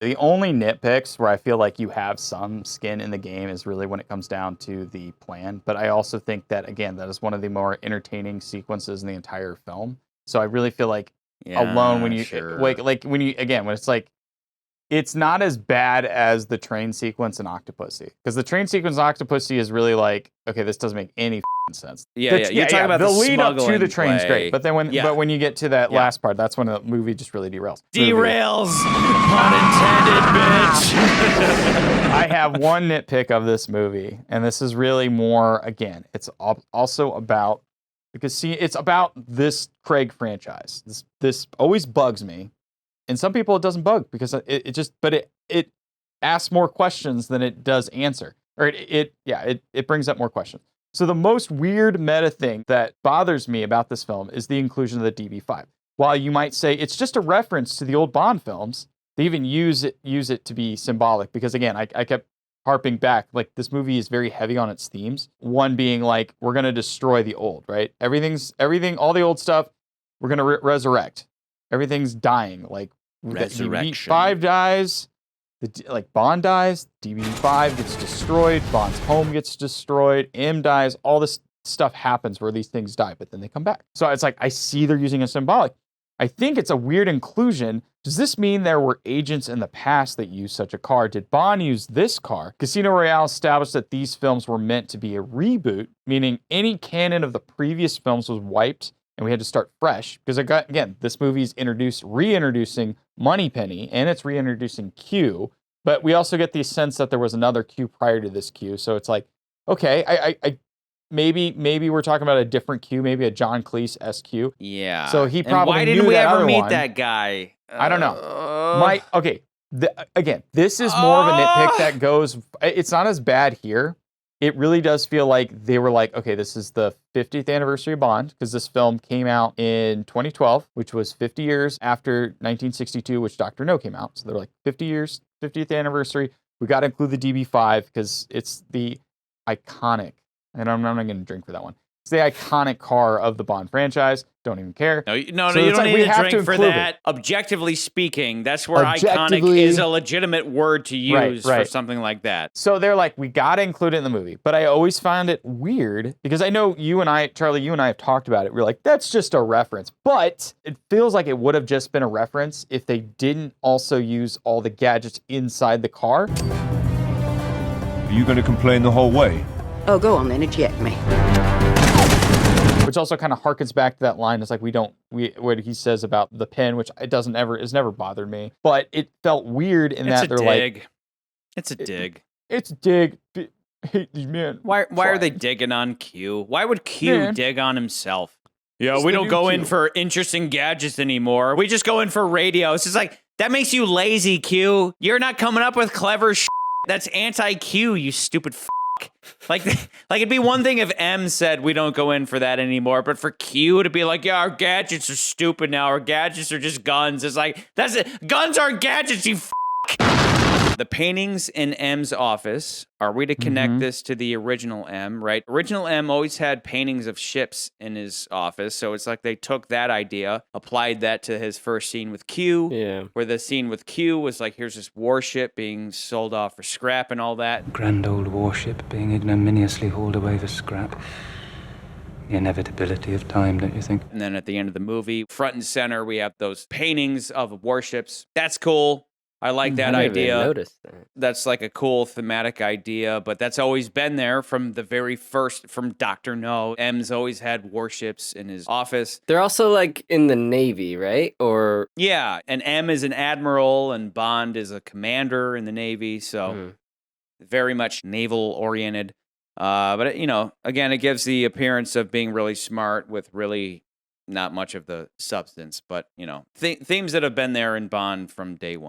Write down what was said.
The only nitpicks where I feel like you have some skin in the game is really when it comes down to the plan. But I also think that, again, that is one of the more entertaining sequences in the entire film. So I really feel like alone when you like when you again when it's like it's not as bad as the train sequence in Octopussy, because the train sequence in Octopussy is really like, okay, this doesn't make any sense. You're talking about the lead up to the train's great, but then when you get to that last part, that's when the movie just really derails. Pun intended, bitch. I have one nitpick of this movie, and this is really more, again, it's also about, because see, it's about this Craig franchise. This always bugs me. And some people it doesn't bug because it asks more questions than it does answer. Or it brings up more questions. So the most weird meta thing that bothers me about this film is the inclusion of the DB5. While you might say it's just a reference to the old Bond films, they even use it to be symbolic. Because again, I kept harping back, like this movie is very heavy on its themes. One being like, we're gonna destroy the old, right? Everything, all the old stuff, we're gonna resurrect. Everything's dying, like Resurrection. DB5 dies, Bond dies, DB5 gets destroyed, Bond's home gets destroyed, M dies, all this stuff happens where these things die, but then they come back. So it's like, I see they're using a symbolic. I think it's a weird inclusion. Does this mean there were agents in the past that used such a car? Did Bond use this car? Casino Royale established that these films were meant to be a reboot, meaning any canon of the previous films was wiped and we had to start fresh. Because again, this movie's reintroducing Moneypenny, and it's reintroducing Q, but we also get the sense that there was another Q prior to this Q. So it's like, okay, I maybe we're talking about a different Q, maybe a John Cleese SQ. Yeah. So he probably why didn't knew we that ever other meet one. that guy? I don't know. Again, this is more of a nitpick that goes. It's not as bad here. It really does feel like they were like, okay, this is the 50th anniversary of Bond, because this film came out in 2012, which was 50 years after 1962, which Dr. No came out. So they're like, 50 years, 50th anniversary. We got to include the DB5 because it's the iconic, and I'm not going to drink for that one. It's the iconic car of the Bond franchise. Don't even care. No, you don't like, need to drink for that. Objectively speaking, that's where iconic is a legitimate word to use for something like that. So they're like, we got to include it in the movie. But I always found it weird because I know Charlie, you and I have talked about it. We're like, that's just a reference. But it feels like it would have just been a reference if they didn't also use all the gadgets inside the car. Are you going to complain the whole way? Oh, go on then, eject me. Which also kind of harkens back to that line. It's like what he says about the pen, which it's never bothered me. But it felt weird in that they're like, it's a dig. It's a dig. Hate these men. Why are they digging on Q? Why would Q dig on himself? Yeah, we don't go in for interesting gadgets anymore. We just go in for radios. It's like, that makes you lazy, Q. You're not coming up with clever shit. That's anti-Q, you stupid Like it'd be one thing if M said we don't go in for that anymore, but for Q to be like, yeah, our gadgets are stupid now. Our gadgets are just guns. It's like, that's it. Guns aren't gadgets, you The paintings in M's office, are we to connect this to the original M, right? Original M always had paintings of ships in his office, so it's like they took that idea, applied that to his first scene with Q, where the scene with Q was like, here's this warship being sold off for scrap and all that. Grand old warship being ignominiously hauled away for scrap. The inevitability of time, don't you think? And then at the end of the movie, front and center, we have those paintings of warships. That's cool. I like that idea. I noticed that. That's like a cool thematic idea, but that's always been there from the very first, from Dr. No. M's always had warships in his office. They're also like in the Navy, right? Or yeah, and M is an admiral and Bond is a commander in the Navy, so very much naval oriented. But again, it gives the appearance of being really smart with really not much of the substance, but themes that have been there in Bond from day one.